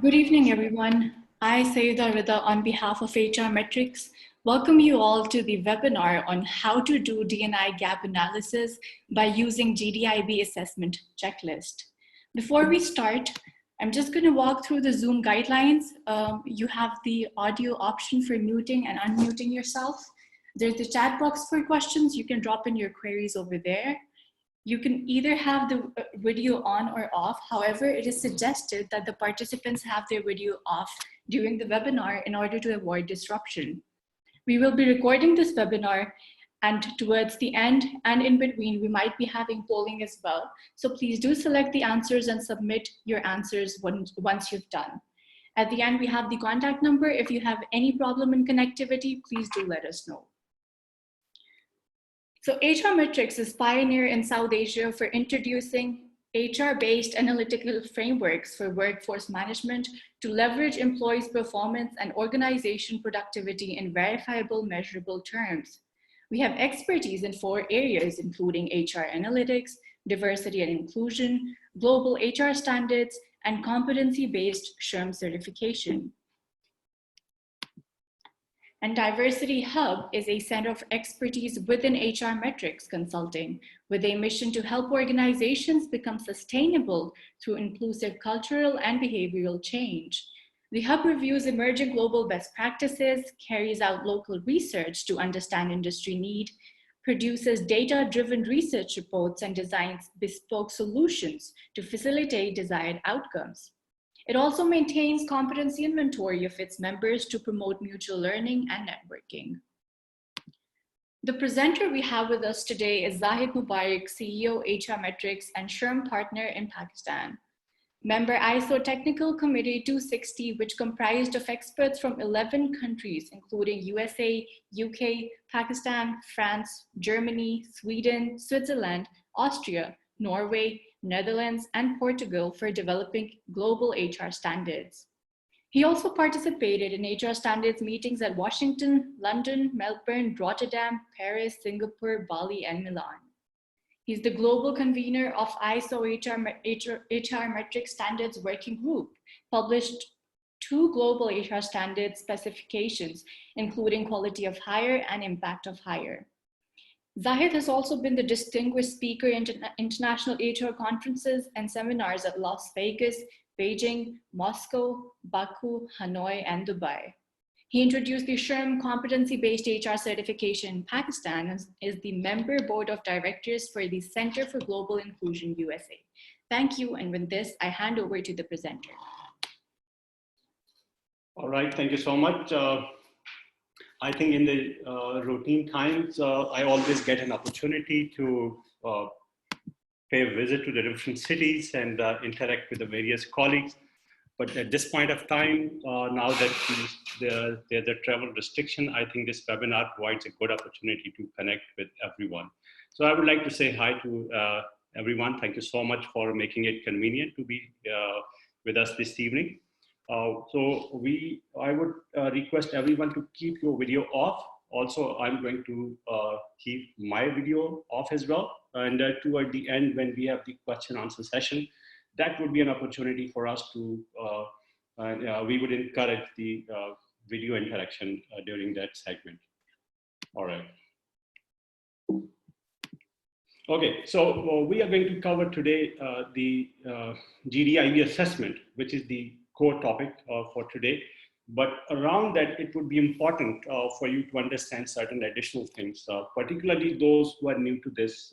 Good evening, everyone. I, Sayuda Rida, on behalf of HR Metrics, welcome you all to the webinar on how to do D&I gap analysis by using GDIB assessment checklist. Before we start, I'm just going to walk through the Zoom guidelines. You have the audio option for muting and unmuting yourself. There's the chat box for questions. You can drop in your queries over there. You can either have the video on or off. However, it is suggested that the participants have their video off during the webinar in order to avoid disruption. We will be recording this webinar, and towards the end and in between, we might be having polling as well. So please do select the answers and submit your answers once you've done. At the end, we have the contact number. If you have any problem in connectivity, please do let us know. So HR Metrics is pioneer in South Asia for introducing HR-based analytical frameworks for workforce management to leverage employees' performance and organization productivity in verifiable, measurable terms. We have expertise in 4 areas, including HR analytics, diversity and inclusion, global HR standards, and competency-based SHRM certification. And Diversity Hub is a center of expertise within HR Metrics Consulting, with a mission to help organizations become sustainable through inclusive cultural and behavioral change. The Hub reviews emerging global best practices, carries out local research to understand industry need, produces data-driven research reports, and designs bespoke solutions to facilitate desired outcomes. It also maintains competency inventory of its members to promote mutual learning and networking. The presenter we have with us today is Zahid Mubarak, CEO, HR Metrics, and SHRM partner in Pakistan. Member ISO Technical Committee 260, which comprised of experts from 11 countries, including USA, UK, Pakistan, France, Germany, Sweden, Switzerland, Austria, Norway, Netherlands, and Portugal for developing global HR standards. He also participated in HR standards meetings at Washington, London, Melbourne, Rotterdam, Paris, Singapore, Bali, and Milan. He's the global convener of ISO HR Metrics Standards Working Group, published 2 global HR standards specifications, including quality of hire and impact of hire. Zahid has also been the distinguished speaker in international HR conferences and seminars at Las Vegas, Beijing, Moscow, Baku, Hanoi, and Dubai. He introduced the SHRM competency-based HR certification in Pakistan and is the member board of directors for the Center for Global Inclusion USA. Thank you, and with this, I hand over to the presenter. All right, thank you so much. I think in the routine times, I always get an opportunity to pay a visit to the different cities and interact with the various colleagues. But at this point of time, now that there's a travel restriction, I think this webinar provides a good opportunity to connect with everyone. So I would like to say hi to everyone. Thank you so much for making it convenient to be with us this evening. I would request everyone to keep your video off. Also, I'm going to keep my video off as well. And toward the end, when we have the question answer session, that would be an opportunity for us to, we would encourage the video interaction during that segment. All right. Okay, so we are going to cover today the GDIB assessment, which is the core topic for today. But around that, it would be important for you to understand certain additional things, particularly those who are new to this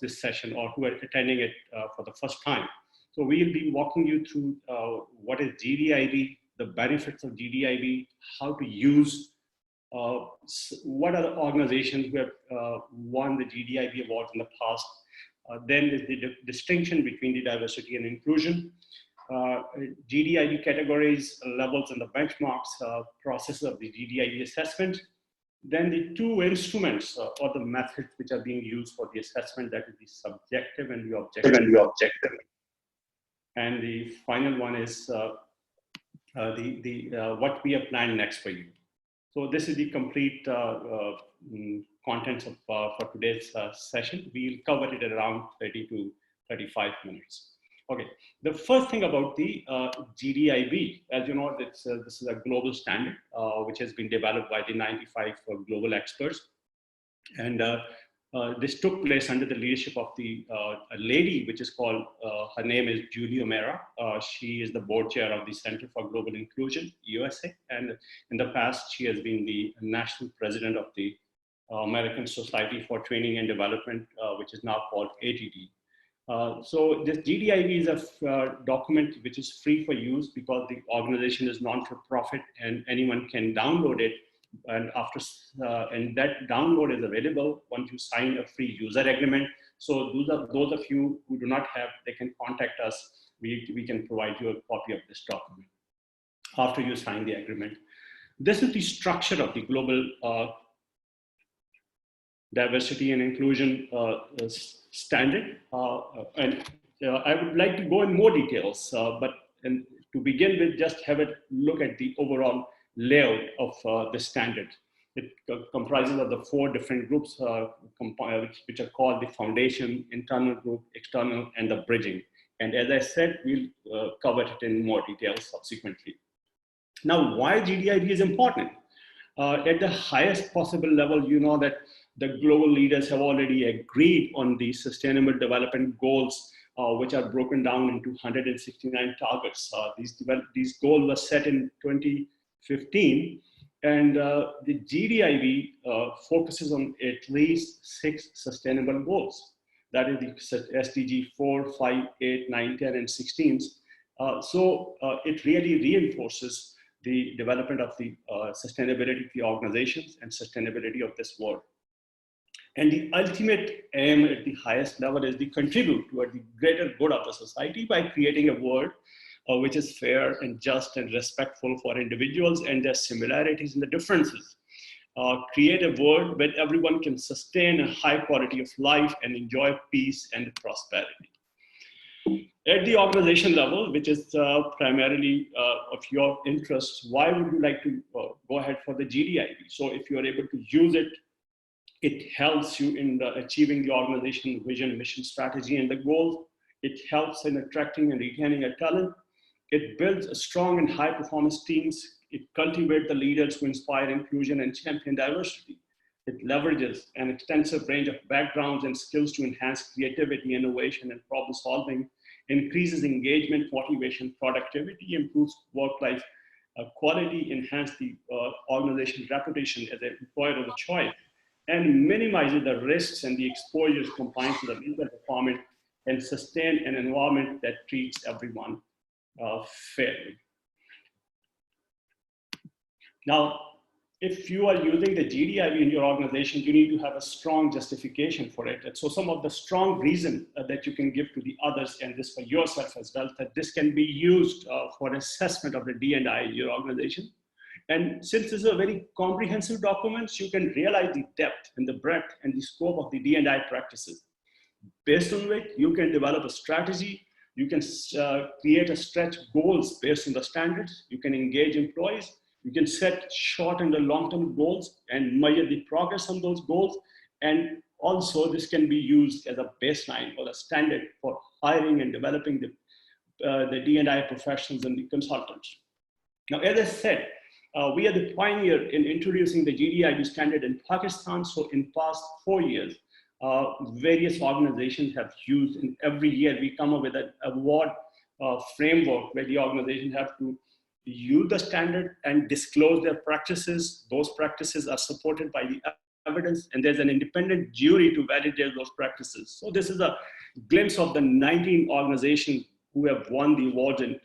session or who are attending it for the first time. So we'll be walking you through what is GDIB, the benefits of GDIB, how to use, what are the organizations who have won the GDIB award in the past. Then there's the distinction between the diversity and inclusion. GDIB categories, levels, and the benchmarks, process of the GDIB assessment. Then the 2 instruments or the methods which are being used for the assessment, that is the subjective and the objective. And the final one is what we have planned next for you. So this is the complete contents of for today's session. We'll cover it around 30 to 35 minutes. Okay, the first thing about the GDIB, as you know, this is a global standard which has been developed by the 95 global experts. And this took place under the leadership of a lady, which is called, her name is Julie O'Mara. She is the board chair of the Center for Global Inclusion, USA. And in the past, she has been the national president of the American Society for Training and Development, which is now called ATD. So this GDIB is a document which is free for use because the organization is non-for-profit and anyone can download it. And and that download is available once you sign a free user agreement. So those of you who do not have, they can contact us. We can provide you a copy of this document after you sign the agreement. This is the structure of the global diversity and inclusion standard. And I would like to go in more details, but to begin with, just have a look at the overall layout of the standard. It comprises of the 4 different groups which are called the foundation, internal group, external, and the bridging. And as I said, we'll cover it in more detail subsequently. Now, why GDIB is important? At the highest possible level, you know that the global leaders have already agreed on the sustainable development goals, which are broken down into 169 targets. These goals were set in 2015, and the GDIB focuses on at least 6 sustainable goals. That is the SDG 4, 5, 8, 9, 10, and 16. So it really reinforces the development of the sustainability of the organizations and sustainability of this world. And the ultimate aim at the highest level is to contribute toward the greater good of the society by creating a world which is fair and just and respectful for individuals and their similarities and the differences. Create a world where everyone can sustain a high quality of life and enjoy peace and prosperity. At the organization level, which is primarily of your interest, why would you like to go ahead for the GDIB? So if you are able to use it, it helps you in achieving the organization vision, mission, strategy, and the goals. It helps in attracting and retaining a talent. It builds a strong and high performance teams. It cultivates the leaders who inspire inclusion and champion diversity. It leverages an extensive range of backgrounds and skills to enhance creativity, innovation, and problem solving, increases engagement, motivation, productivity, improves work-life quality, enhance the organization's reputation as an employer of choice, and minimizes the risks and the exposures combined to the legal requirement and sustain an environment that treats everyone fairly. Now, if you are using the GDIB in your organization, you need to have a strong justification for it. And so some of the strong reason that you can give to the others, and this for yourself as well, that this can be used for assessment of the D&I in your organization. And since this is a very comprehensive document, you can realize the depth and the breadth and the scope of the D&I practices. Based on which you can develop a strategy, you can create a stretch goals based on the standards, you can engage employees, you can set short and the long-term goals and measure the progress on those goals. And also this can be used as a baseline or a standard for hiring and developing the D&I professionals and the consultants. Now, as I said, we are the pioneer in introducing the GDIB standard in Pakistan. So in past 4 years, various organizations have used, and every year we come up with an award framework where the organization have to use the standard and disclose their practices. Those practices are supported by the evidence, and there's an independent jury to validate those practices. So this is a glimpse of the 19 organizations who have won the awards in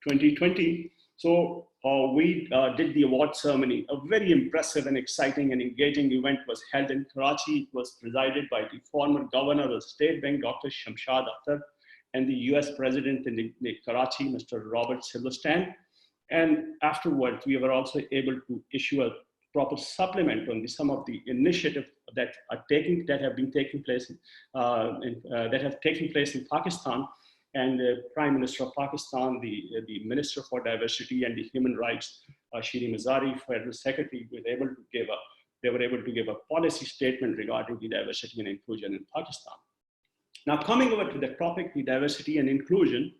2020. So we did the award ceremony. A very impressive and exciting and engaging event was held in Karachi. It was presided by the former governor of the State Bank, Dr. Shamshad Akhtar, and the US President in the Karachi, Mr. Robert Silverstein. And afterwards, we were also able to issue a proper supplement on some of the initiatives that have taken place in Pakistan. And the Prime Minister of Pakistan, the Minister for Diversity and the Human Rights, Shiri Mazari, Federal Secretary, was able to give a they were able to give a policy statement regarding the diversity and inclusion in Pakistan. Now, coming over to the topic, the diversity and inclusion,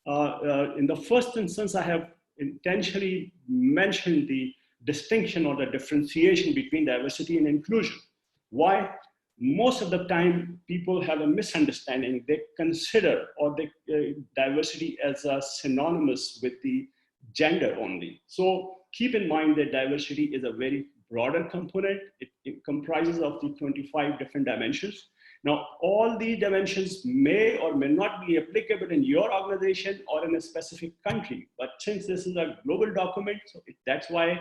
in the first instance, I have intentionally mentioned the distinction or the differentiation between diversity and inclusion. Why? Most of the time, people have a misunderstanding. They consider or diversity as synonymous with the gender only. So keep in mind that diversity is a very broader component. It comprises of the 25 different dimensions. Now, all these dimensions may or may not be applicable in your organization or in a specific country. But since this is a global document, so that's why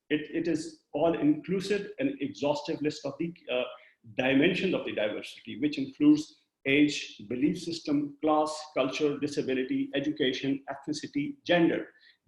it is all inclusive and exhaustive list of the dimensions of the diversity, which includes age, belief system, class, culture, disability, education, ethnicity, gender.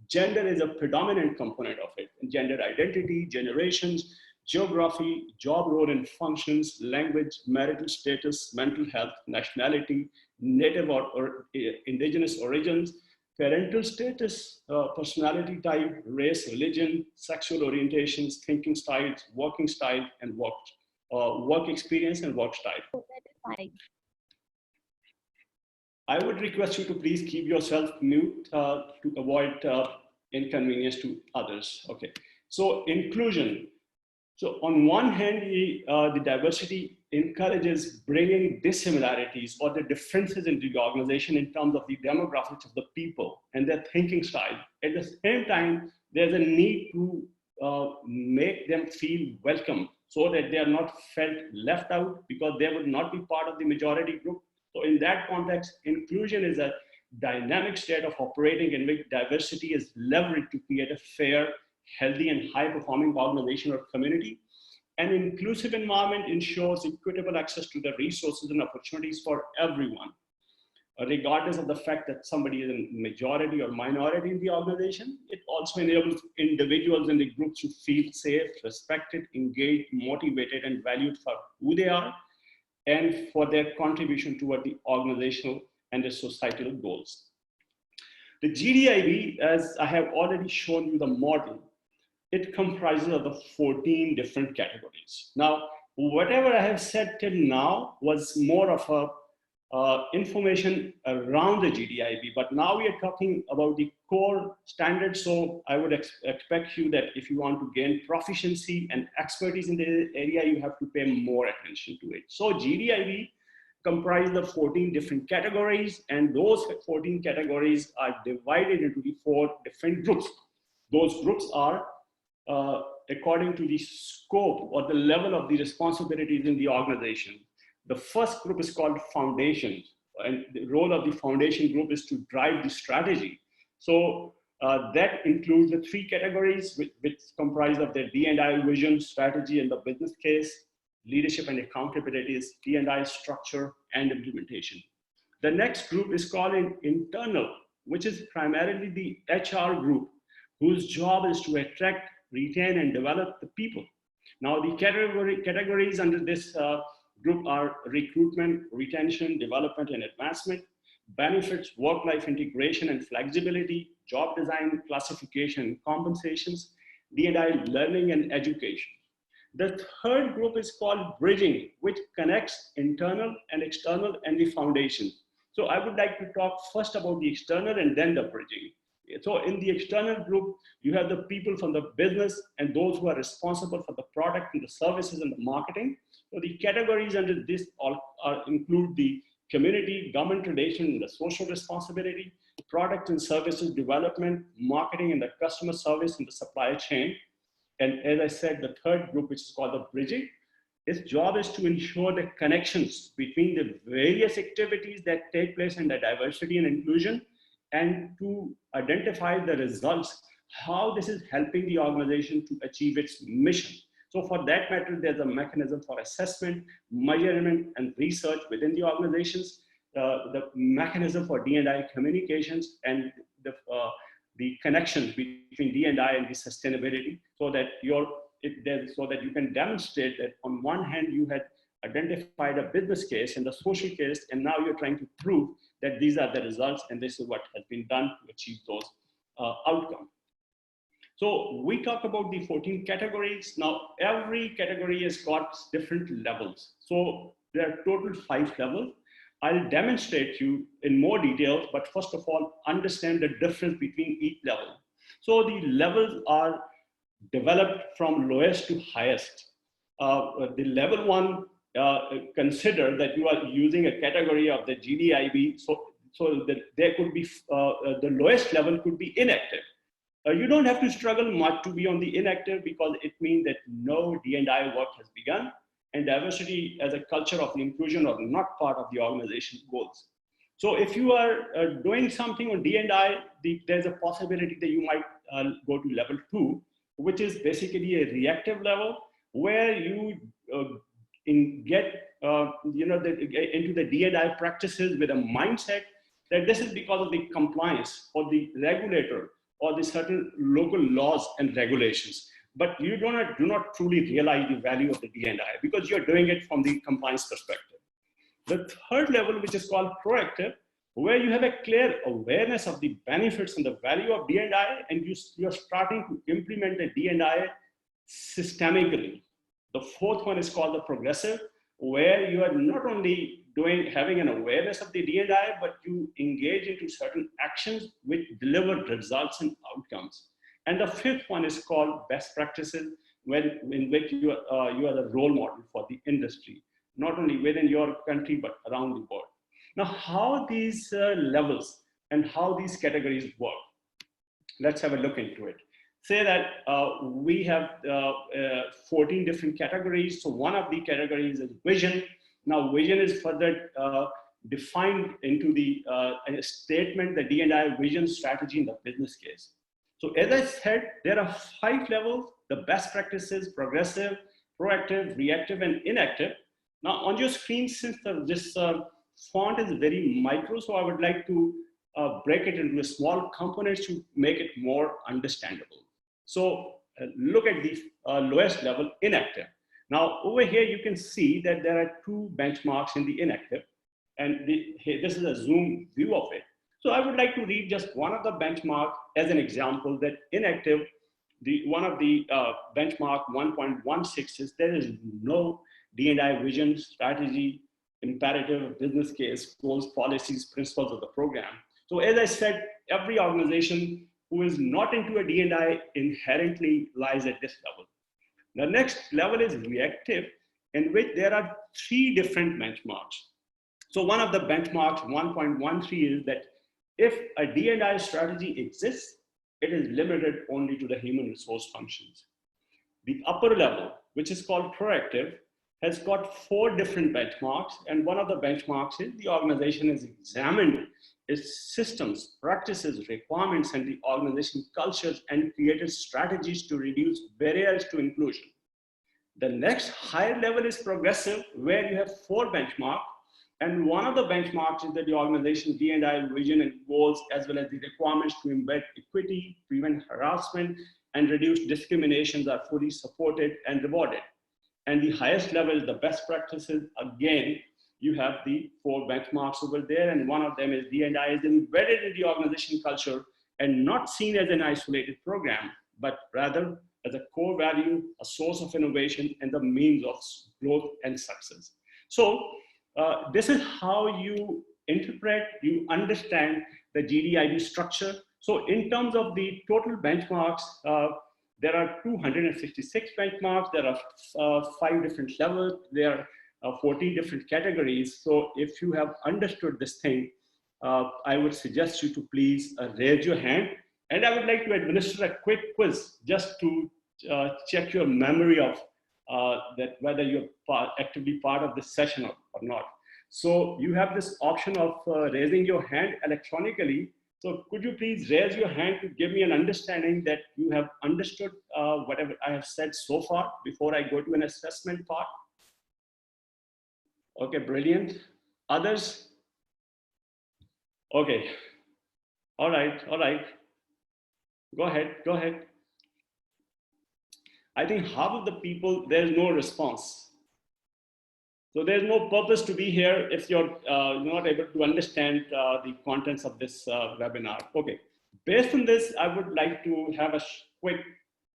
Gender is a predominant component of it. Gender identity, generations, geography, job role and functions, language, marital status, mental health, nationality, native or indigenous origins, parental status, personality type, race, religion, sexual orientations, thinking styles, working style, and work experience and work style. I would request you to please keep yourself mute to avoid inconvenience to others. Okay, so inclusion. So on one hand, the diversity encourages bringing dissimilarities or the differences in the organization in terms of the demographics of the people and their thinking style. At the same time, there's a need to make them feel welcome so that they are not felt left out because they would not be part of the majority group. So in that context, inclusion is a dynamic state of operating in which diversity is leveraged to create a fair, healthy and high-performing organization or community. An inclusive environment ensures equitable access to the resources and opportunities for everyone, regardless of the fact that somebody is a majority or minority in the organization. It also enables individuals in the groups to feel safe, respected, engaged, motivated, and valued for who they are and for their contribution toward the organizational and the societal goals. The GDIB, as I have already shown you the model, it comprises of the 14 different categories. Now, whatever I have said till now was more of a information around the GDIB, but now we are talking about the core standards. So I would expect you that if you want to gain proficiency and expertise in the area, you have to pay more attention to it. So GDIB comprises of 14 different categories, and those 14 categories are divided into the 4 different groups. Those groups are according to the scope or the level of the responsibilities in the organization. The first group is called foundations, and the role of the foundation group is to drive the strategy. So that includes the 3 categories which comprise of the D&I vision, strategy, and the business case, leadership and accountability is D&I structure and implementation. The next group is called an internal, which is primarily the HR group, whose job is to attract, retain, and develop the people. Now, the categories under this group are recruitment, retention, development, and advancement, benefits, work-life integration and flexibility, job design, classification, compensations, D&I learning and education. The third group is called bridging, which connects internal and external and the foundation. So I would like to talk first about the external and then the bridging. So in the external group, you have the people from the business and those who are responsible for the product and the services and the marketing. So the categories under this include the community, government relation, and the social responsibility, product and services development, marketing and the customer service and the supply chain. And as I said, the third group, which is called the bridging, its job is to ensure the connections between the various activities that take place in the diversity and inclusion and to identify the results, how this is helping the organization to achieve its mission. So for that matter, there's a mechanism for assessment, measurement, and research within the organizations, the mechanism for D&I communications, and the connections between D&I and the sustainability, so that you can demonstrate that on one hand you had identified a business case and the social case, and now you're trying to prove that these are the results and this is what has been done to achieve those outcomes. So we talk about the 14 categories. Now, every category has got different levels. So there are total 5 levels. I'll demonstrate you in more detail, but first of all, understand the difference between each level. So the levels are developed from lowest to highest. The level 1, consider that you are using a category of the GDIB. So there could be, the lowest level could be inactive. You don't have to struggle much to be on the inactive, because it means that no D&I work has begun, and diversity as a culture of inclusion are not part of the organization's goals. So if you are doing something on D&I, there's a possibility that you might go to level 2, which is basically a reactive level, where you get into the D&I practices with a mindset that this is because of the compliance or the regulator or the certain local laws and regulations. But you do not truly realize the value of the D&I because you're doing it from the compliance perspective. The third level, which is called proactive, where you have a clear awareness of the benefits and the value of D&I, and you're starting to implement the D&I systemically. The fourth one is called the progressive, where you are not only having an awareness of the D&I, but you engage into certain actions which deliver results and outcomes. And the fifth one is called best practices, in which you are the role model for the industry, not only within your country, but around the world. Now, how these levels and how these categories work, let's have a look into it. Say that we have 14 different categories. So one of the categories is vision. Now, vision is further defined into the statement, the D&I vision, strategy, and the business case. So as I said, there are 5 levels: the best practices, progressive, proactive, reactive, and inactive. Now on your screen, since this font is very micro, so I would like to break it into small components to make it more understandable. So look at the lowest level, inactive. Now over here, you can see that there are 2 benchmarks in the inactive, and this is a zoom view of it. So I would like to read just one of the benchmark as an example, that inactive, one of the benchmark 1.16 is there is no D&I vision, strategy, imperative, business case, goals, policies, principles of the program. So as I said, every organization who is not into a D&I inherently lies at this level. The next level is reactive, in which there are 3 different benchmarks. So one of the benchmarks, 1.13, is that if a D&I strategy exists, it is limited only to the human resource functions. The upper level, which is called proactive, has got 4 different benchmarks, and one of the benchmarks is the organization has examined its systems, practices, requirements, and the organization cultures, and created strategies to reduce barriers to inclusion. The next higher level is progressive, where you have 4 benchmarks, and one of the benchmarks is that the organization's D&I vision and goals, as well as the requirements to embed equity, prevent harassment, and reduce discriminations, are fully supported and rewarded. And the highest level is the best practices. Again, you have the 4 benchmarks over there, and one of them is D&I is embedded in the organization culture and not seen as an isolated program, but rather as a core value, a source of innovation, and the means of growth and success. So this is how you interpret, you understand the GDIB structure. So in terms of the total benchmarks, there are 266 benchmarks. There are 5 different levels. There are 14 different categories. So if you have understood this thing, I would suggest you to please raise your hand. And I would like to administer a quick quiz just to check your memory of that, whether you're actively part of this session or not. So you have this option of raising your hand electronically. So could you please raise your hand to give me an understanding that you have understood whatever I have said so far before I go to an assessment part? Okay, brilliant. Others? Okay. All right, all right. Go ahead, go ahead. I think half of the people, there's no response. So there's no purpose to be here if you're not able to understand the contents of this webinar. Okay, based on this, I would like to have quick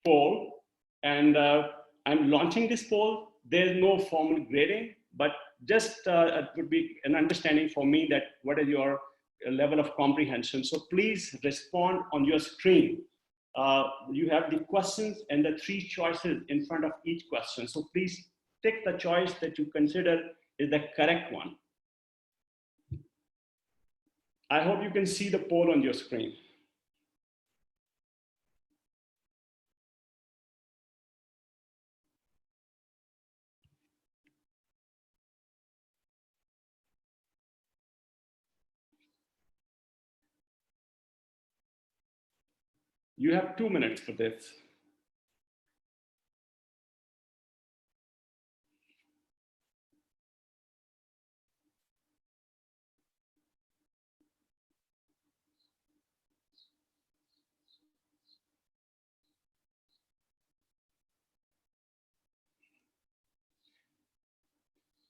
poll, and I'm launching this poll. There's no formal grading, but just it would be an understanding for me that what is your level of comprehension. So please respond on your screen. You have the questions and the 3 choices in front of each question. So please take the choice that you consider is the correct one. I hope you can see the poll on your screen. You have 2 minutes for this.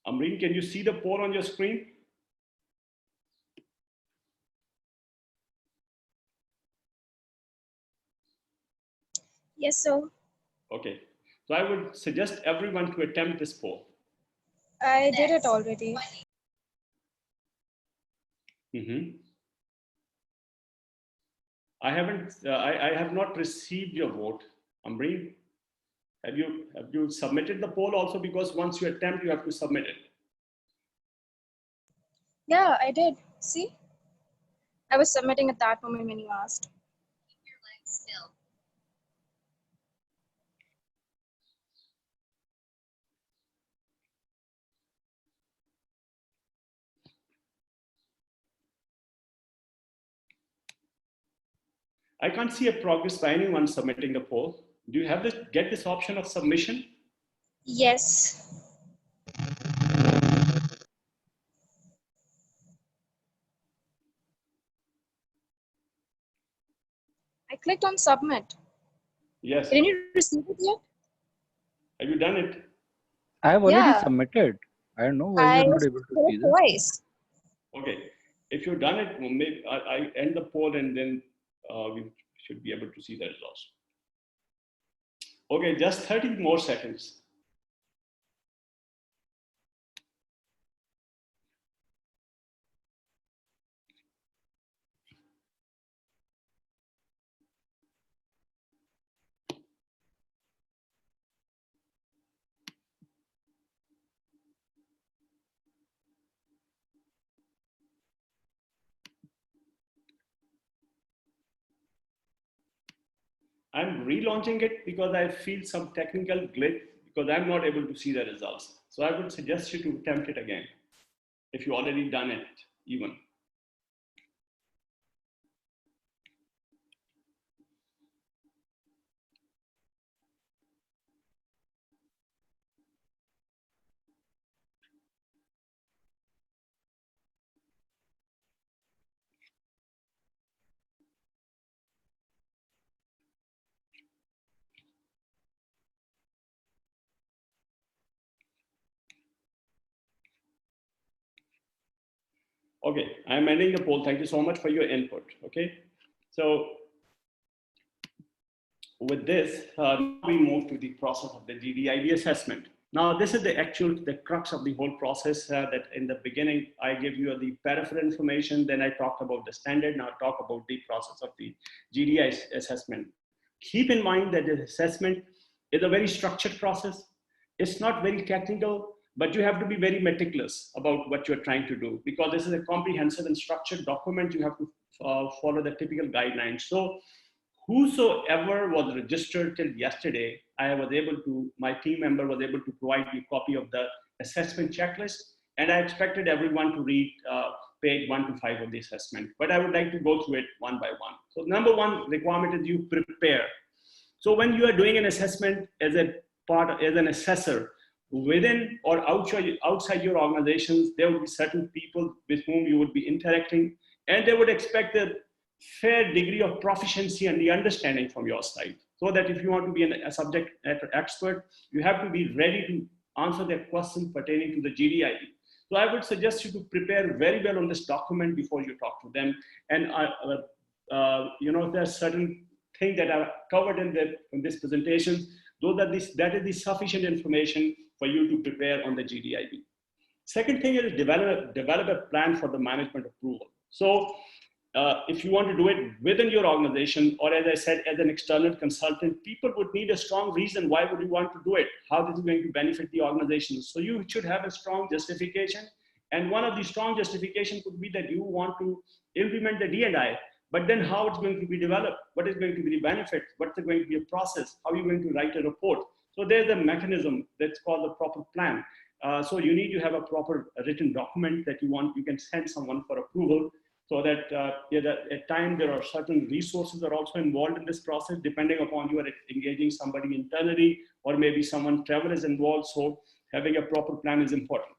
Amreen, can you see the poll on your screen? Yes, sir. Okay. So I would suggest everyone to attempt this poll. I did it already. I have not received your vote. Amreen, have you submitted the poll also? Because once you attempt, you have to submit it. Yeah, I did. See? I was submitting at that moment when you asked. Keep your legs still. I can't see a progress by anyone submitting the poll. Do you have get this option of submission? Yes. I clicked on submit. Yes. Didn't you receive it yet? Have you done it? I have already Yeah. submitted. I don't know why I you're not able to see did it this. twice. Okay. If you've done it, maybe I end the poll and then we should be able to see the results. Okay, just 30 more seconds. I'm relaunching it because I feel some technical glitch because I'm not able to see the results. So I would suggest you to attempt it again if you already done it even. Okay, I'm ending the poll. Thank you so much for your input. Okay, so with this, we move to the process of the GDIB assessment. Now, this is the crux of the whole process that in the beginning, I gave you the peripheral information, then I talked about the standard, now I talk about the process of the GDI assessment. Keep in mind that the assessment is a very structured process. It's not very technical, but you have to be very meticulous about what you're trying to do because this is a comprehensive and structured document. You have to follow the typical guidelines. So whosoever was registered till yesterday, my team member was able to provide me a copy of the assessment checklist, and I expected everyone to read page 1 to 5 of the assessment, but I would like to go through it one by one. So number one requirement is you prepare. So when you are doing an assessment as an assessor, within or outside your organizations, there will be certain people with whom you would be interacting, and they would expect a fair degree of proficiency and the understanding from your side. So that if you want to be a subject expert, you have to be ready to answer their questions pertaining to the GDIB. So I would suggest you to prepare very well on this document before you talk to them. And there are certain things that are covered in this presentation, that is the sufficient information for you to prepare on the GDIB. Second thing is develop a plan for the management approval. So if you want to do it within your organization, or as I said, as an external consultant, people would need a strong reason why would you want to do it, how this is going to benefit the organization. So you should have a strong justification. And one of the strong justification could be that you want to implement the D&I, but then how it's going to be developed, what is going to be the benefit, what's going to be a process, how are you going to write a report. So there's a mechanism that's called the proper plan. So you need to have a proper written document that you can send someone for approval, so that at times there are certain resources that are also involved in this process, depending upon you are engaging somebody internally, or maybe someone travel is involved. So having a proper plan is important.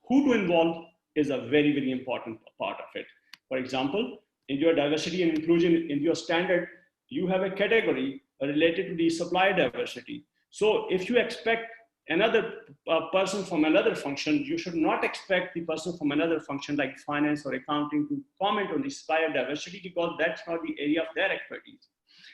Who to involve is a very, very important part of it. For example, in your diversity and inclusion, in your standard, you have a category related to the supplier diversity. So if you expect another person from another function, you should not expect the person from another function like finance or accounting to comment on the supplier diversity, because that's not the area of their expertise.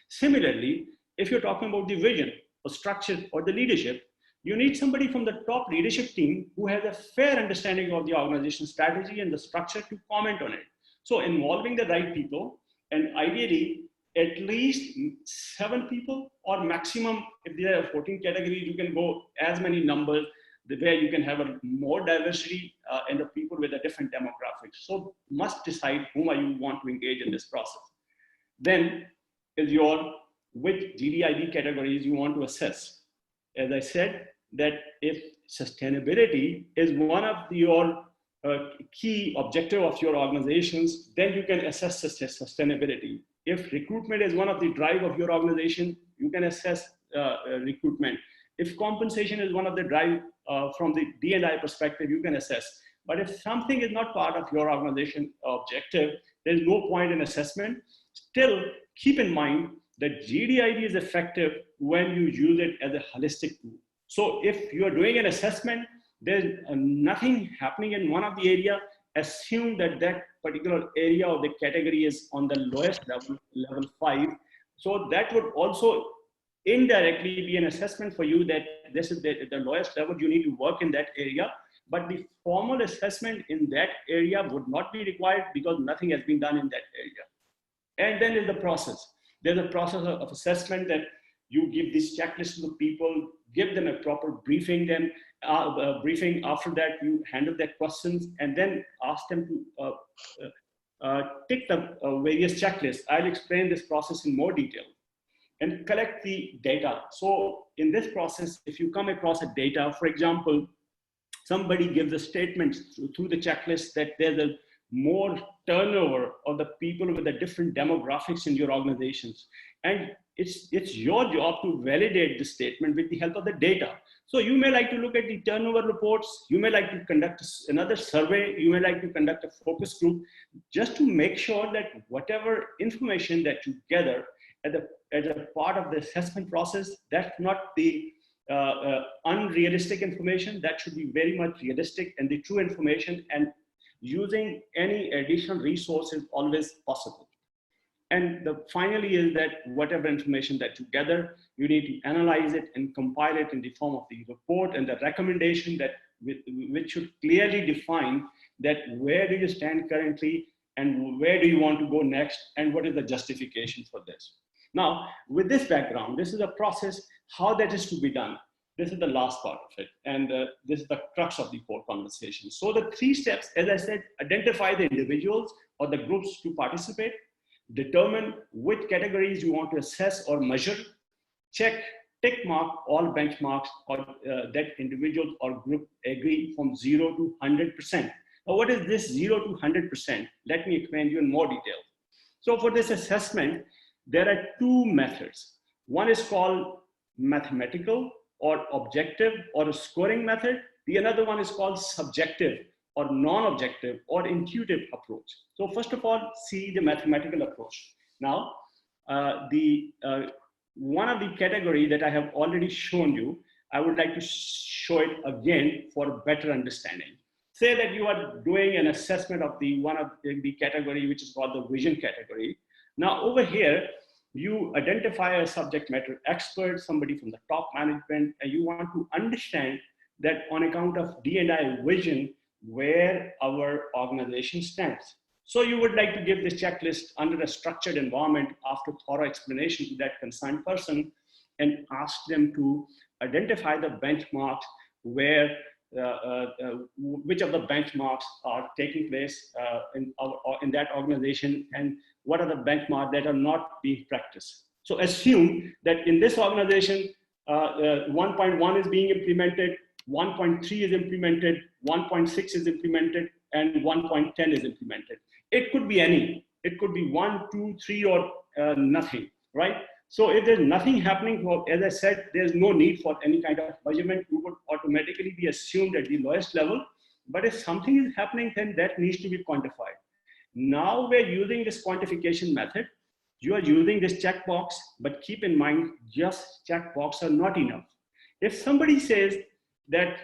Similarly, if you're talking about the vision or structure or the leadership, you need somebody from the top leadership team who has a fair understanding of the organization strategy and the structure to comment on it. So involving the right people, and ideally at least 7 people, or maximum, if there are 14 categories, you can go as many numbers where you can have a more diversity and the people with a different demographics. So must decide whom you want to engage in this process. Then is which GDIB categories you want to assess. As I said, that if sustainability is one of your key objective of your organizations, then you can assess sustainability. If recruitment is one of the drive of your organization, you can assess recruitment. If compensation is one of the drive from the D&I perspective, you can assess. But if something is not part of your organization objective, there's no point in assessment. Still, keep in mind that GDIB is effective when you use it as a holistic tool. So if you're doing an assessment, there's nothing happening in one of the area, assume that that particular area of the category is on the lowest level, level 5. So that would also indirectly be an assessment for you that this is the lowest level, you need to work in that area. But the formal assessment in that area would not be required because nothing has been done in that area. And then there's the process. There's a process of assessment that you give this checklist to the people, give them a proper briefing. Then briefing after that, you handle their questions and then ask them to tick the various checklists. I'll explain this process in more detail. And collect the data. So in this process, if you come across a data, for example, somebody gives a statement through the checklist that there's a more turnover of the people with the different demographics in your organizations. And it's your job to validate the statement with the help of the data. So you may like to look at the turnover reports, you may like to conduct another survey, you may like to conduct a focus group, just to make sure that whatever information that you gather as a part of the assessment process, that's not the unrealistic information. That should be very much realistic and the true information, and using any additional resource is always possible. And finally is that whatever information that you gather, you need to analyze it and compile it in the form of the report and the recommendation that which should clearly define that where do you stand currently and where do you want to go next and what is the justification for this. Now, with this background, this is a process, how that is to be done. This is the last part of it. And this is the crux of the whole conversation. So the 3 steps, as I said, identify the individuals or the groups to participate, determine which categories you want to assess or measure, check, tick mark all benchmarks or that individual or group agree from 0 to 100%. Now, what is this 0 to 100%? Let me explain you in more detail. So for this assessment, there are 2 methods. One is called mathematical or objective or a scoring method. The another one is called subjective or non-objective or intuitive approach. So first of all, see the mathematical approach. Now, one of the category that I have already shown you, I would like to show it again for better understanding. Say that you are doing an assessment of the one of the category, which is called the vision category. Now over here, you identify a subject matter expert, somebody from the top management, and you want to understand that on account of D&I vision, where our organization stands. So you would like to give this checklist under a structured environment after thorough explanation to that concerned person and ask them to identify the benchmarks where which of the benchmarks are taking place in that organization, and what are the benchmarks that are not being practiced. So assume that in this organization, 1.1 is being implemented, 1.3 is implemented, 1.6 is implemented, and 1.10 is implemented. It could be any. It could be 1, 2, 3, or nothing, right? So if there's nothing happening, as I said, there's no need for any kind of measurement. We would automatically be assumed at the lowest level. But if something is happening, then that needs to be quantified. Now we're using this quantification method. You are using this checkbox, but keep in mind, just checkbox are not enough. If somebody says that,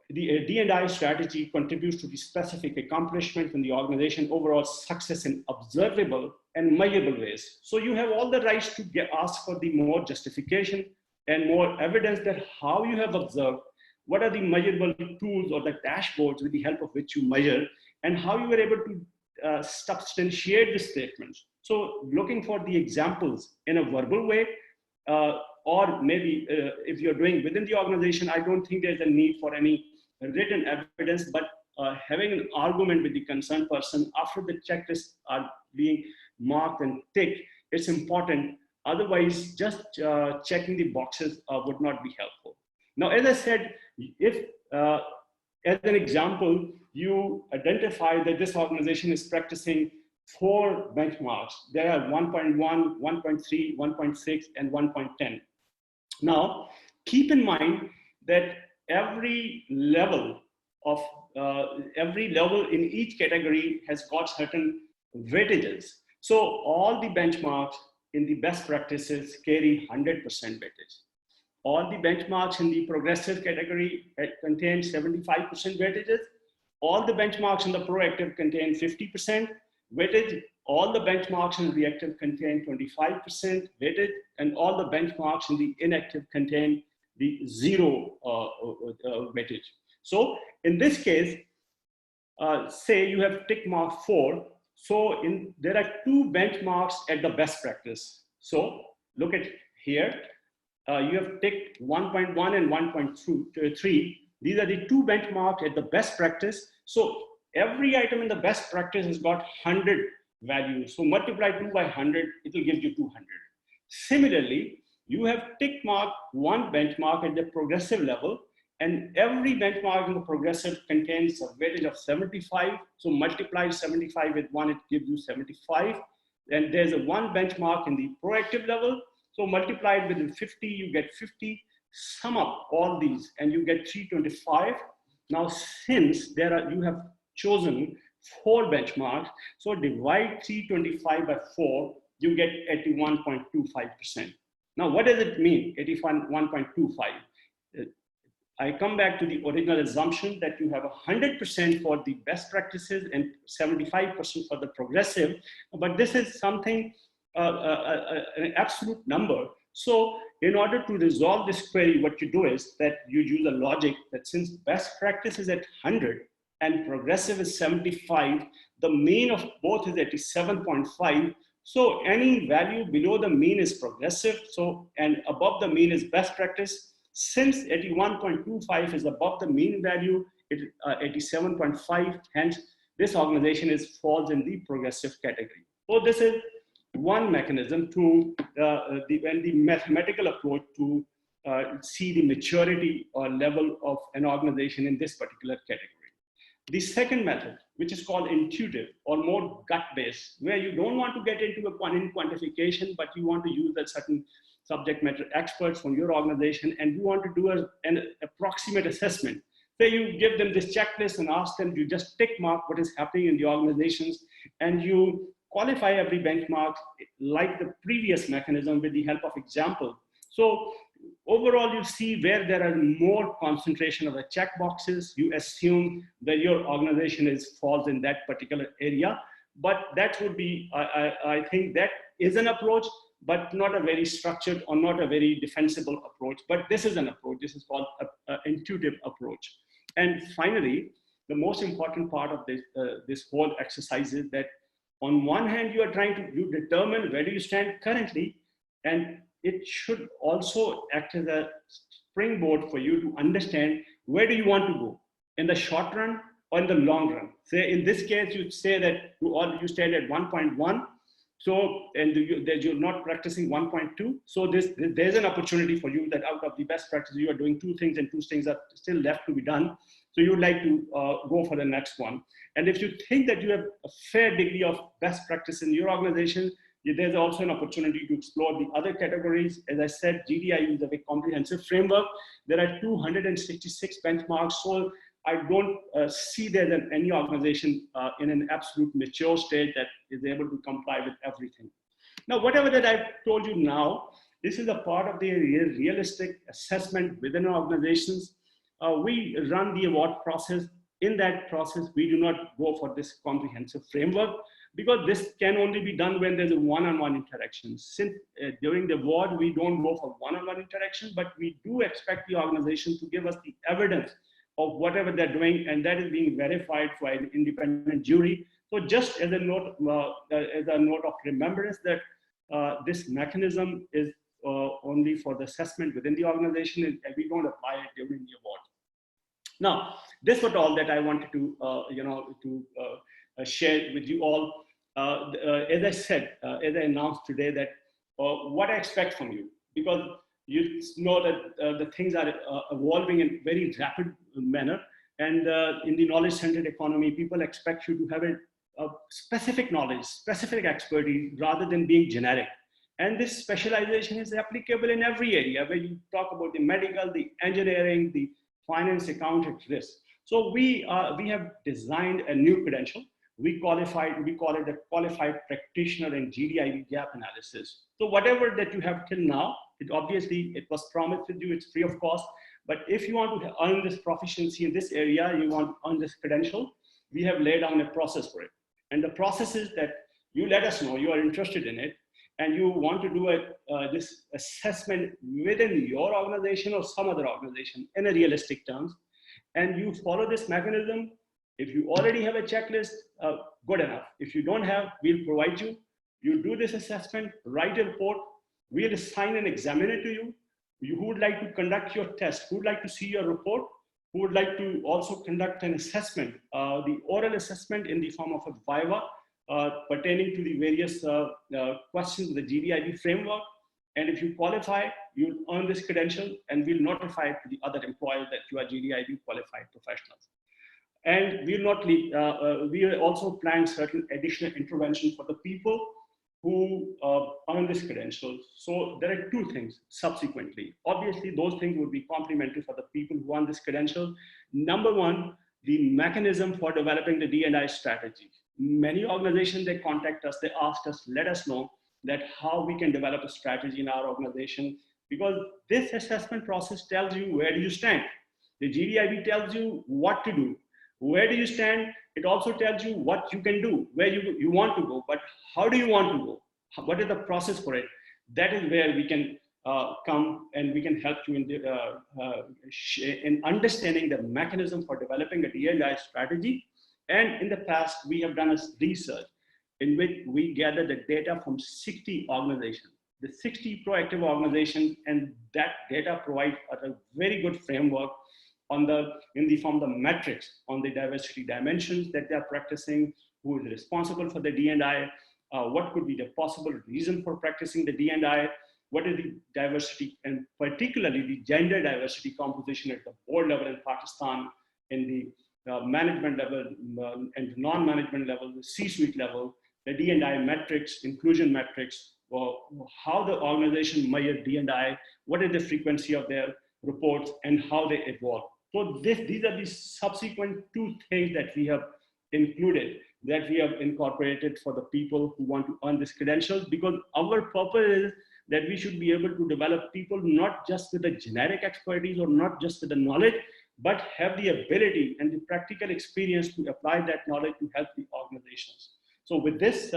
the D&I strategy contributes to the specific accomplishment in the organization overall success in observable and measurable ways. So you have all the rights to ask for the more justification and more evidence that how you have observed, what are the measurable tools or the dashboards with the help of which you measure, and how you were able to substantiate the statements. So looking for the examples in a verbal way, or maybe if you're doing within the organization, I don't think there's a need for any written evidence, but having an argument with the concerned person after the checklists are being marked and ticked, it's important. Otherwise, just checking the boxes would not be helpful. Now, as I said, if as an example, you identify that this organization is practicing 4 benchmarks. There are 1.1, 1.3, 1.6, and 1.10. Now, keep in mind that every level in each category has got certain weightages. So all the benchmarks in the best practices carry 100% weightage. All the benchmarks in the progressive category contain 75% weightages. All the benchmarks in the proactive contain 50% weightage. All the benchmarks in reactive contain 25% weightage, and all the benchmarks in the inactive contain the 0 weightage. So in this case, say you have tick mark 4. So there are 2 benchmarks at the best practice. So look at here. You have ticked 1.1 and 1.3. These are the 2 benchmarks at the best practice. So every item in the best practice has got 100 values. So multiply 2 by 100, it will give you 200. Similarly, you have tick mark 1 benchmark at the progressive level, and every benchmark in the progressive contains a weightage of 75. So multiply 75 with 1, it gives you 75. And there's a 1 benchmark in the proactive level. So multiplied with 50, you get 50. Sum up all these and you get 325. Now, since you have chosen 4 benchmarks, so divide 325 by 4, you get 81.25%. Now, what does it mean, 81.25? I come back to the original assumption that you have 100% for the best practices and 75% for the progressive, but this is something, an absolute number. So in order to resolve this query, what you do is that you use a logic that since best practice is at 100 and progressive is 75, the mean of both is 87.5. So any value below the mean is progressive. So, and above the mean is best practice. Since 81.25 is above the mean value, it 87.5, hence this organization falls in the progressive category. So this is one mechanism to the mathematical approach to see the maturity or level of an organization in this particular category. The second method, which is called intuitive or more gut-based, where you don't want to get into a quantification, but you want to use a certain subject matter experts from your organization, and you want to do an approximate assessment. Say you give them this checklist and ask them, you just tick mark what is happening in the organizations, and you qualify every benchmark like the previous mechanism with the help of example. So overall, you see where there are more concentration of the check boxes, you assume that your organization falls in that particular area. but that would be, I think that is an approach, but not a very structured or not a very defensible approach. But this is an approach. This is called an intuitive approach. And finally, the most important part of this whole exercise is that on one hand, you are trying to determine where do you stand currently, and it should also act as a springboard for you to understand where do you want to go in the short run or in the long run. Say in this case, you say that you stand at 1.1. So, and you're not practicing 1.2. So there's an opportunity for you that out of the best practice, you are doing 2 things and 2 things are still left to be done. So you would like to go for the next one. And if you think that you have a fair degree of best practice in your organization, there's also an opportunity to explore the other categories. As I said, GDIB is a very comprehensive framework. There are 266 benchmarks. So I don't see there that any organization in an absolute mature state that is able to comply with everything. Now, whatever that I've told you now, this is a part of the realistic assessment within organizations. We run the award process. In that process, we do not go for this comprehensive framework because this can only be done when there's a one-on-one interaction. Since during the award, we don't go for one-on-one interaction, but we do expect the organization to give us the evidence of whatever they're doing, and that is being verified by an independent jury. So just as a note of remembrance that this mechanism is only for the assessment within the organization, and we don't apply it during the award. Now, this was all that I wanted to share with you all. As I said, as I announced today, that what I expect from you, because you know that the things are evolving in very rapid manner, and in the knowledge-centered economy, people expect you to have a specific knowledge, specific expertise, rather than being generic. And this specialization is applicable in every area, where you talk about the medical, the engineering, the finance, accounting, risk. So we have designed a new credential. We call it a qualified practitioner in GDIB gap analysis. So whatever that you have till now, it was promised with you, it's free of cost. But if you want to earn this proficiency in this area, you want to earn this credential, we have laid down a process for it. And the process is that you let us know you are interested in it, and you want to do this assessment within your organization or some other organization in a realistic terms, and you follow this mechanism. If you already have a checklist, good enough. If you don't have, we'll provide you. You do this assessment, write a report, we'll assign an examiner to you, who would like to conduct your test, who would like to see your report, who would like to also conduct an assessment, the oral assessment in the form of a viva, pertaining to the various questions of the GDIB framework. And if you qualify, you'll earn this credential, and we'll notify it to the other employers that you are GDIB qualified professionals. And we'll not leave, we will also plan certain additional intervention for the people who earn this credential. So there are 2 things subsequently. Obviously, those things would be complementary for the people who earn this credential. Number 1, the mechanism for developing the D&I strategy. Many organizations, they contact us, they ask us, let us know that how we can develop a strategy in our organization, because this assessment process tells you where do you stand. The GDIB tells you what to do. Where do you stand? It also tells you what you can do, where you want to go, but how do you want to go? What is the process for it? That is where we can come and we can help you in understanding the mechanism for developing a D&I strategy. And in the past, we have done a research in which we gather the data from 60 organizations, the 60 proactive organizations, and that data provides a very good framework in the form of the metrics on the diversity dimensions that they are practicing, who is responsible for the D&I, what could be the possible reason for practicing the D&I, what is the diversity, and particularly the gender diversity composition at the board level in Pakistan, in the management level and non-management level, the C-suite level, the D&I metrics, inclusion metrics, how the organization measures D&I, what is the frequency of their reports, and how they evolve. So these are the subsequent 2 things that we have included, that we have incorporated for the people who want to earn this credentials, because our purpose is that we should be able to develop people not just with the generic expertise or not just with the knowledge, but have the ability and the practical experience to apply that knowledge to help the organizations. So with this,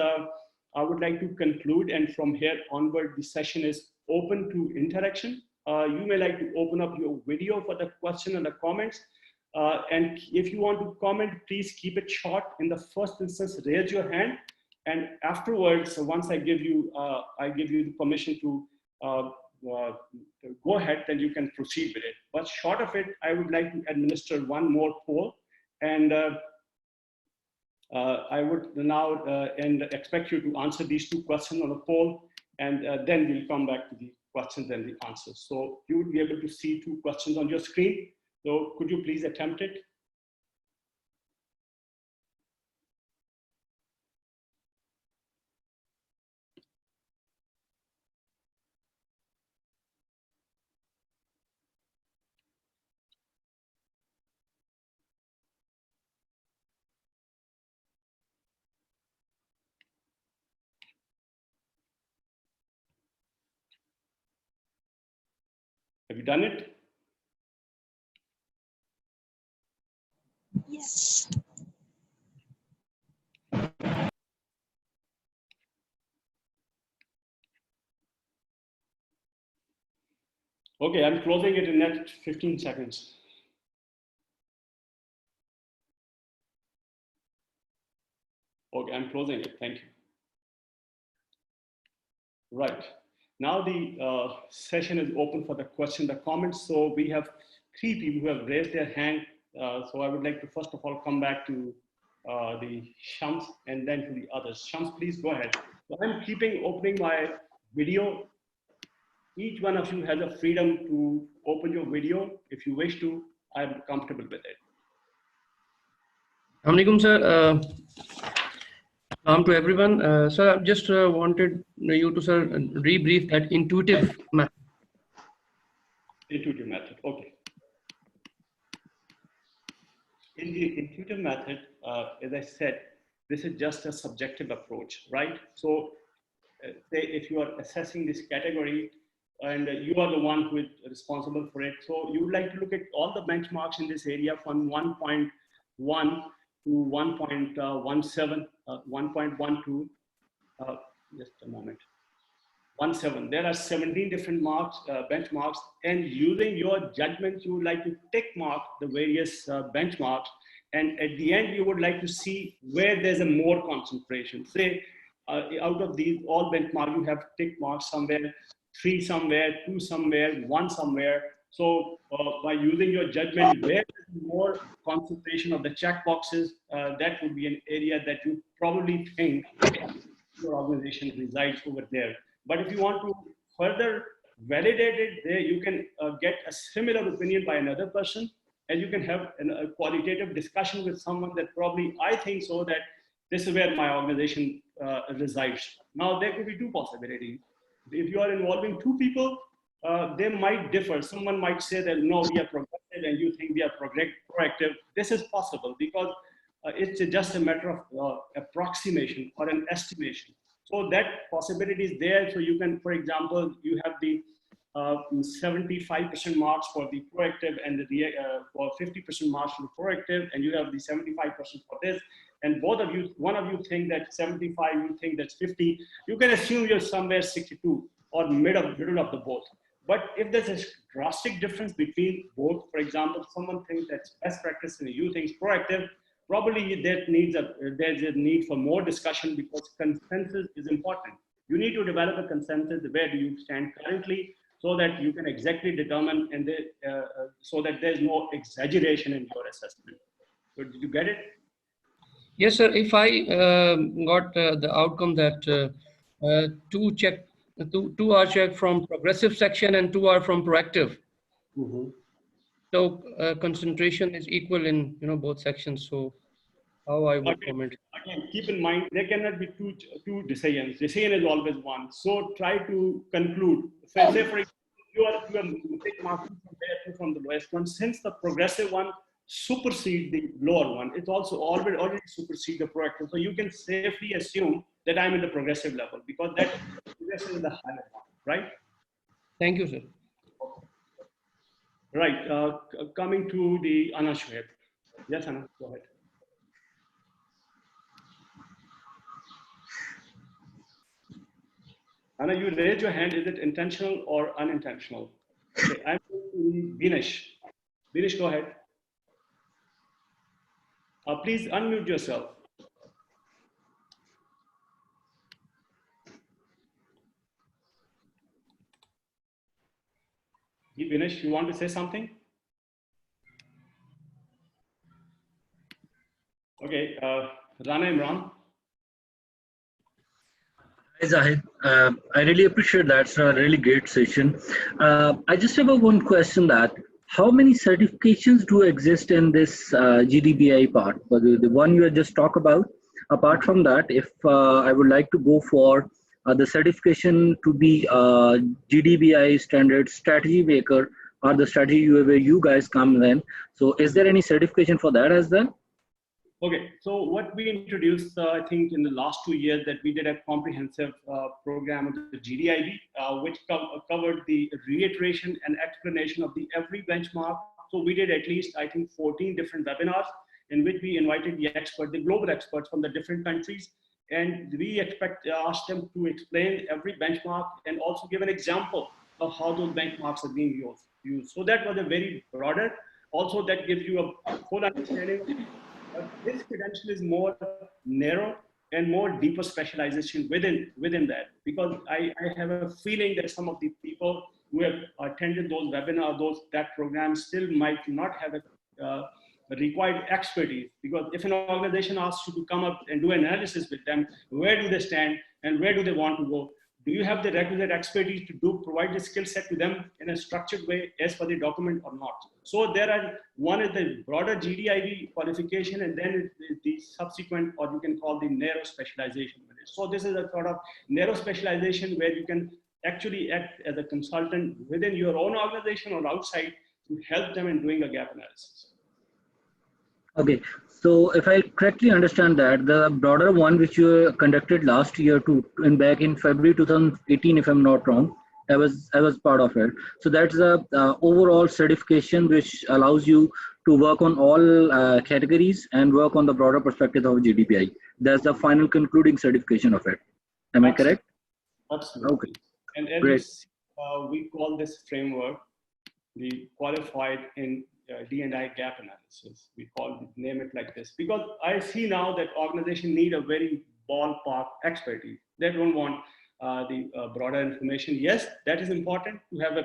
I would like to conclude, and from here onward, the session is open to interaction. You may like to open up your video for the question and the comments. And if you want to comment, please keep it short. In the first instance, raise your hand. And afterwards, once I give you the permission to go ahead, then you can proceed with it. But short of it, I would like to administer one more poll. And I would now and expect you to answer these two questions on the poll, and then we'll come back to the questions and the answers. So you will be able to see two questions on your screen. So could you please attempt it? Have you done it? Yes. Okay, I'm closing it in next 15 seconds. Okay, I'm closing it. Thank you. Right. Now the session is open for the question, the comments. So we have 3 people who have raised their hand. So I would like to first of all come back to the Shams and then to the others. Shams, please go ahead. So I'm opening my video. Each one of you has a freedom to open your video if you wish to. I'm comfortable with it. Assalamualaikum, sir. To everyone. Sir, I just wanted you to, sir, rebrief that intuitive method. Intuitive method, okay. In the intuitive method, as I said, this is just a subjective approach, right? So say if you are assessing this category and you are the one who is responsible for it. So you would like to look at all the benchmarks in this area from 1.1 to 1.17, 1.12, just a moment, 1.7. There are 17 different benchmarks, and using your judgment, you would like to tick mark the various benchmarks. And at the end, you would like to see where there's a more concentration. Say, out of these all benchmarks, you have tick marks somewhere, 3 somewhere, 2 somewhere, 1 somewhere. So by using your judgment, where there's more concentration of the check boxes, that would be an area that you probably think your organization resides over there. But if you want to further validate it, there you can get a similar opinion by another person, and you can have a qualitative discussion with someone that probably I think so that this is where my organization resides. Now there could be 2 possibilities. If you are involving 2 people, they might differ. Someone might say that no, we are progressive, and you think we are proactive. This is possible because it's just a matter of approximation or an estimation. So that possibility is there. So you can, for example, you have the 75% marks for the proactive and the for 50% marks for the proactive, and you have the 75% for this. And both of you, one of you think that 75, you think that's 50. You can assume you're somewhere 62 or middle of the both. But if there's a drastic difference between both, for example, someone thinks that's best practice and you think it's proactive, probably there's a need for more discussion because consensus is important. You need to develop a consensus, where do you stand currently, so that you can exactly determine and so that there's no exaggeration in your assessment. So did you get it? Yes, sir. If I got the outcome that 2 are checked from progressive section and 2 are from proactive. Mm-hmm. So concentration is equal in both sections. So how I would comment? Again, keep in mind there cannot be two decisions. Decision is always one. So try to conclude. So say for example, you are marking from the lowest one. Since the progressive one supersede the lower one, it's also already supersede the proactive. So you can safely assume that I'm in the progressive level because that progressive is the higher one, right? Thank you, sir. Right. Coming to the Anna Shoaib. Yes, Anna, go ahead. Anna, you raise your hand. Is it intentional or unintentional? Okay, I'm Vinesh. Vinesh, go ahead. Please unmute yourself. Vinesh, you want to say something? Okay, Rana Imran. Hi Zahid, I really appreciate that. It's a really great session. I just have one question that how many certifications do exist in this GDBI part? The one you had just talked about. Apart from that, if I would like to go for the certification to be GDBI standard strategy maker or the strategy where you guys come in. So is there any certification for that as well? Okay, so what we introduced, I think in the last 2 years, that we did a comprehensive program of the GDIB, which covered the reiteration and explanation of the every benchmark. So we did at least, I think, 14 different webinars in which we invited the experts, the global experts from the different countries. And we asked them to explain every benchmark and also give an example of how those benchmarks are being used. So that was a very broader, also that gives you a full understanding. But this credential is more narrow and more deeper specialization within that, because I have a feeling that some of the people who have attended those webinars, that program still might not have a required expertise, because if an organization asks you to come up and do an analysis with them, where do they stand and where do they want to go? Do you have the requisite expertise to provide the skill set to them in a structured way as per the document or not? So there are, one is the broader GDIB qualification, and then the subsequent, or you can call the narrow specialization. So this is a sort of narrow specialization where you can actually act as a consultant within your own organization or outside to help them in doing a gap analysis. Okay, so if I correctly understand that, the broader one which you conducted last year back in February 2018, if I'm not wrong, I was part of it. So that's the overall certification which allows you to work on all categories and work on the broader perspective of GDPI. That's the final concluding certification of it. Am I correct? Absolutely. Okay. And as Great. we call this framework the qualified in D&I gap analysis. We name it like this, because I see now that organizations need a very ballpark expertise. They don't want the broader information. Yes, that is important to have a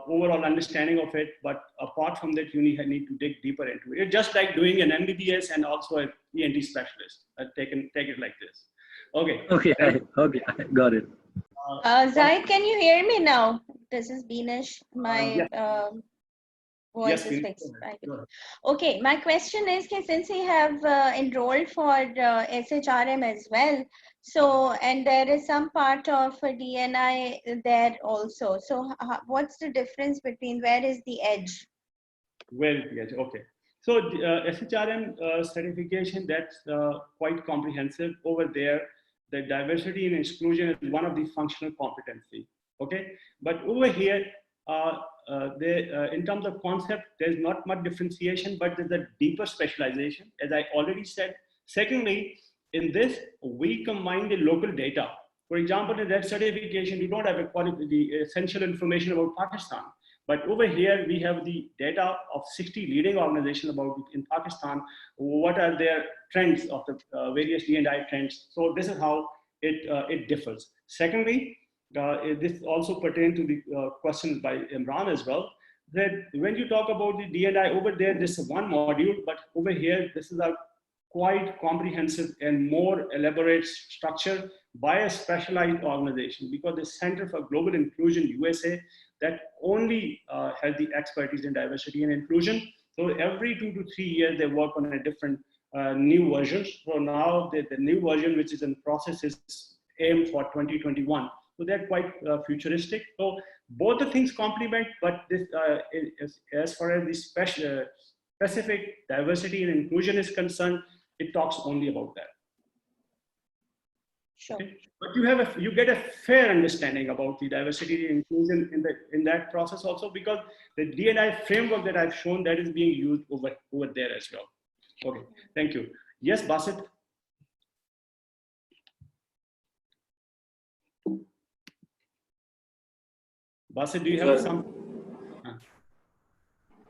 overall understanding of it, but apart from that, you need to dig deeper into it. It's just like doing an MBBS and also an ENT specialist. Take it like this. Okay. Okay, okay, got it. Zahid, can you hear me now? This is Beenish. My voice is fixed. Okay, my question is, since we have enrolled for SHRM as well, so, and there is some part of DNI there also. So what's the difference between, where is the edge? Where is the edge? Okay. So SHRM certification, that's quite comprehensive. Over there, the diversity and exclusion is one of the functional competency. Okay. But over here, in terms of concept, there's not much differentiation, but there's a deeper specialization, as I already said. Secondly, in this, we combine the local data. For example, in that certification, we don't have the essential information about Pakistan. But over here, we have the data of 60 leading organizations about in Pakistan. What are their trends of the various D&I trends? So this is how it differs. Secondly, this also pertains to the question by Imran as well, that when you talk about the D&I over there, this is one module, but over here, this is a quite comprehensive and more elaborate structure by a specialized organization, because the Center for Global Inclusion USA, that only has the expertise in diversity and inclusion. So every 2 to 3 years, they work on a different new version. So now the new version, which is in process, is aimed for 2021. So they're quite futuristic. So both the things complement, but this, as far as the specific diversity and inclusion is concerned, it talks only about that. Sure. Okay? But you get a fair understanding about the diversity and inclusion in that process also, because the D&I framework that I've shown, that is being used over there as well. Okay, thank you. Yes, Basit. Basit, do you have some?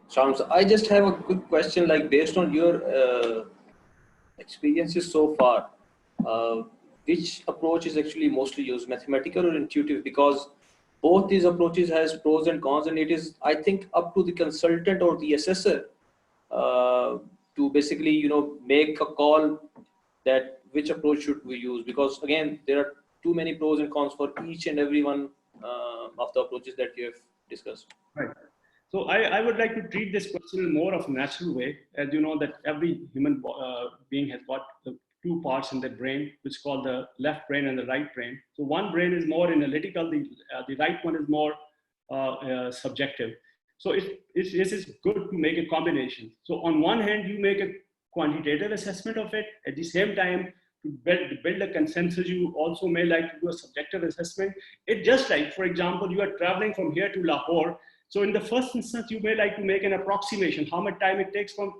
Shams, I just have a quick question, like based on your experiences so far, which approach is actually mostly used, mathematical or intuitive? Because both these approaches has pros and cons, and it is, I think, up to the consultant or the assessor to basically, you know, make a call that which approach should we use, because again, there are too many pros and cons for each and every one of the approaches that you have discussed. Right. So I would like to treat this question in more of a natural way. As you know that every human being has got the two parts in the brain, which is called the left brain and the right brain. So one brain is more analytical, the right one is more subjective. So it is good to make a combination. So on one hand, you make a quantitative assessment of it. At the same time, to build a consensus, you also may like to do a subjective assessment. It just like, for example, you are traveling from here to Lahore. So in the first instance, you may like to make an approximation, how much time it takes from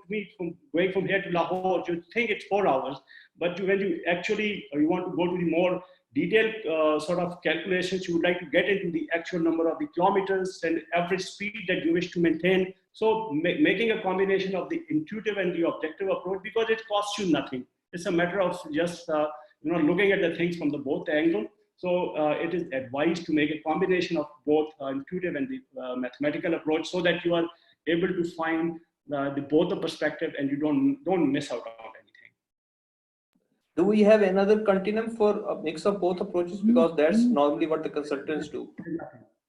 going from here to Lahore. You think it's 4 hours, but when you actually, you want to go to the more detailed sort of calculations, you would like to get into the actual number of the kilometers and average speed that you wish to maintain. So making a combination of the intuitive and the objective approach, because it costs you nothing. It's a matter of just looking at the things from the both angle. So it is advised to make a combination of both intuitive and the mathematical approach, so that you are able to find both the perspective and you don't miss out on anything. Do we have another continuum for a mix of both approaches? Because that's normally what the consultants do.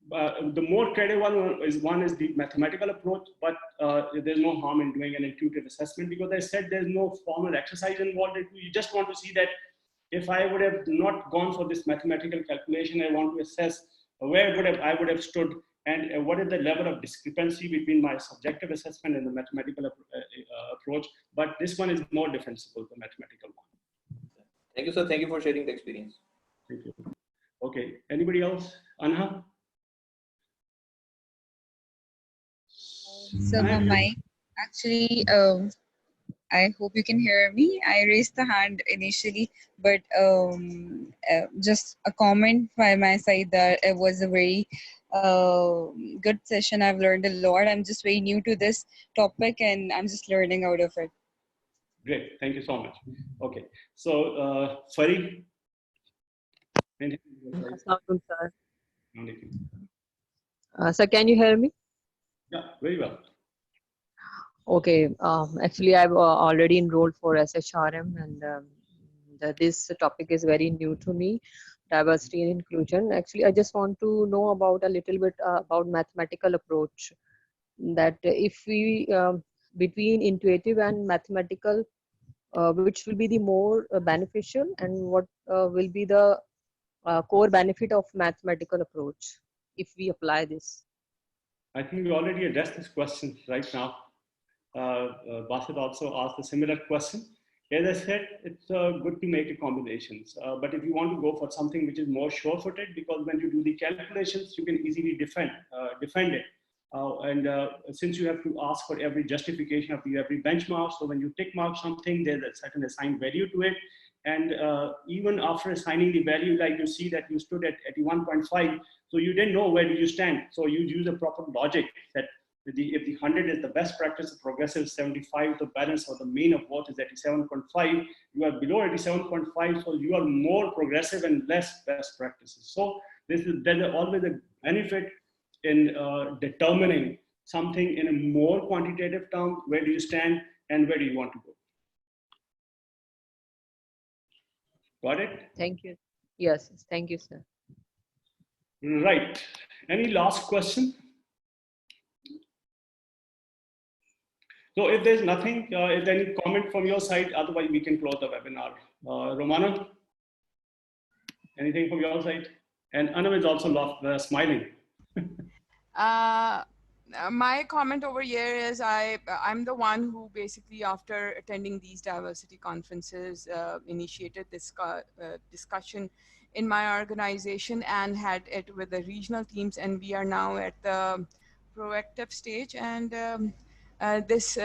The more credible one is the mathematical approach, but there's no harm in doing an intuitive assessment, because I said there's no formal exercise involved. You just want to see that if I would have not gone for this mathematical calculation, I want to assess where I would have stood, and what is the level of discrepancy between my subjective assessment and the mathematical approach. But this one is more defensible, the mathematical one. Thank you, sir. Thank you for sharing the experience. Thank you. Okay, anybody else? Anha? So my mic, actually, I hope you can hear me. I raised the hand initially, but just a comment by my side that it was a very good session. I've learned a lot. I'm just very new to this topic and I'm just learning out of it. Great, thank you so much. Okay, so Farid. Sir. Sir, can you hear me? Yeah, very well. Okay, actually I've already enrolled for SHRM, and this topic is very new to me, diversity and inclusion. Actually, I just want to know about a little bit about mathematical approach, that if we, between intuitive and mathematical, which will be the more beneficial, and what will be the core benefit of mathematical approach if we apply this? I think we already addressed this question right now. Basit also asked a similar question. As I said, it's good to make a combinations, but if you want to go for something which is more sure-footed, because when you do the calculations, you can easily defend it. Since you have to ask for every justification of every benchmark, so when you tick mark something, there's a certain assigned value to it. And even after assigning the value, like you see that you stood at 81.5, so you didn't know where do you stand. So you use a proper logic that if the 100 is the best practice, the progressive 75, the balance or the mean of both is 87.5, you are below 87.5, so you are more progressive and less best practices. So there's always a benefit in determining something in a more quantitative term, where do you stand and where do you want to go. Got it? Thank you. Yes, thank you, sir. Right. Any last question? So if there's nothing, if there any comment from your side, otherwise we can close the webinar. Romana, anything from your side? And Anu is also smiling. My comment over here is I'm the one who basically, after attending these diversity conferences, initiated this discussion in my organization and had it with the regional teams, and we are now at the proactive stage. And this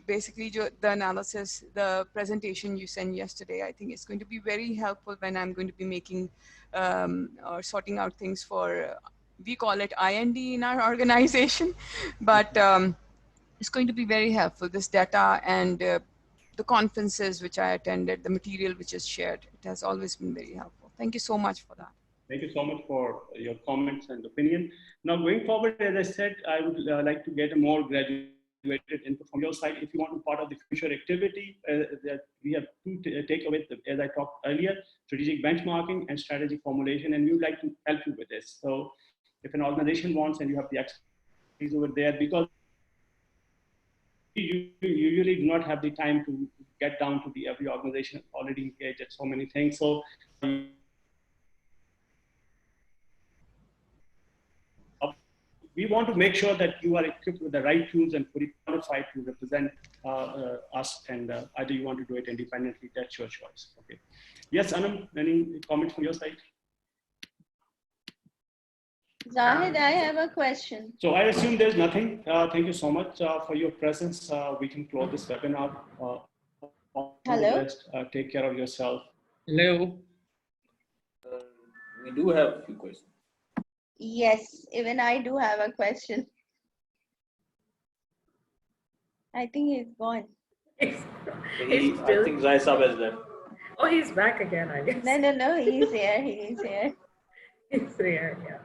basically the analysis, the presentation you sent yesterday, I think it's going to be very helpful when I'm going to be making or sorting out things for We call it IND in our organization, but it's going to be very helpful. This data and the conferences which I attended, the material which is shared, it has always been very helpful. Thank you so much for that. Thank you so much for your comments and opinion. Now, going forward, as I said, I would like to get a more graduated input from your side. If you want to be part of the future activity, that we have two takeaways, as I talked earlier: strategic benchmarking and strategy formulation, and we would like to help you with this. So, if an organization wants, and you have the expertise over there, because you usually do not have the time to get down to the every organization already engaged at so many things. So we want to make sure that you are equipped with the right tools and fully qualified to represent us. And either you want to do it independently, that's your choice. Okay. Yes, Anam, any comments from your side? Zahid, I have a question. So I assume there's nothing. Thank you so much for your presence. We can close this webinar. Hello. Take care of yourself. Hello. We do have a few questions. Yes, even I do have a question. I think he's gone. I think Zai Saab has left. Oh, he's back again, I guess. No, he's here. He's here. He's here, yeah.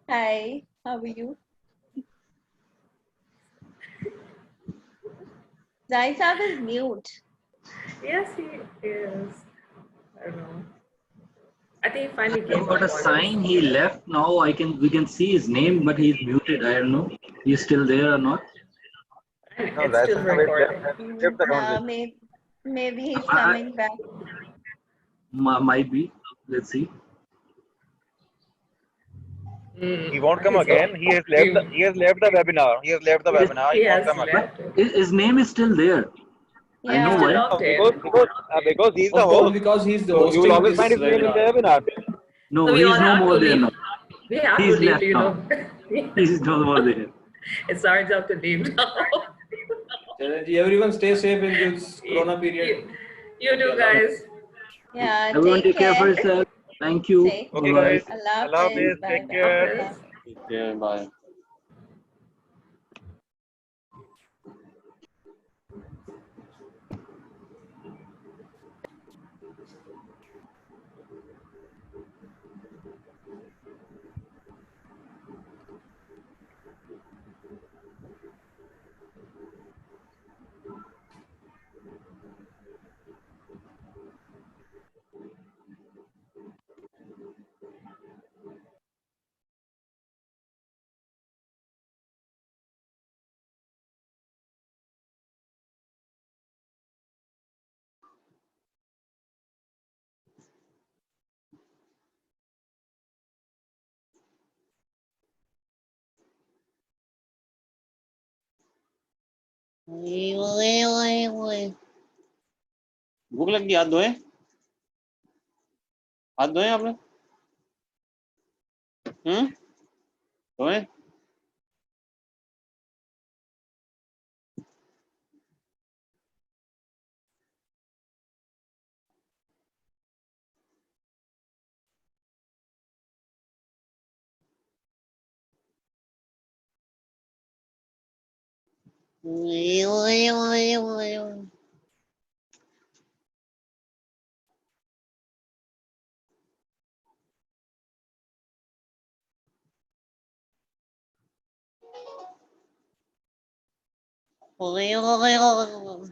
Hi, how are you? Zai Saab is mute. Yes, he is. I don't know. I think he finally I gave got a up. sign he left. Now we can see his name, but he's muted. I don't know. He's still there or not. No, it's still recording. Maybe he's coming back. Might be. Let's see. He won't come again. He has left the webinar. He has left the webinar. He won't come again. His name is still there. Yeah. I know why. Because he's the host. Because he's the so host. You will always find his name in the webinar. No, So we he's all no have more to there leave. now. We have He's to leave, left you now. know. He's no more there. It's our job to leave now. Everyone stay safe in this corona period. You do, guys. Yeah, Everyone take care for yourself. Thank you. Okay, Bye-bye. guys. Allah Hafiz. Take care. Take care. Bye. भूख लगी हाथ धोए आपने धोए Oh,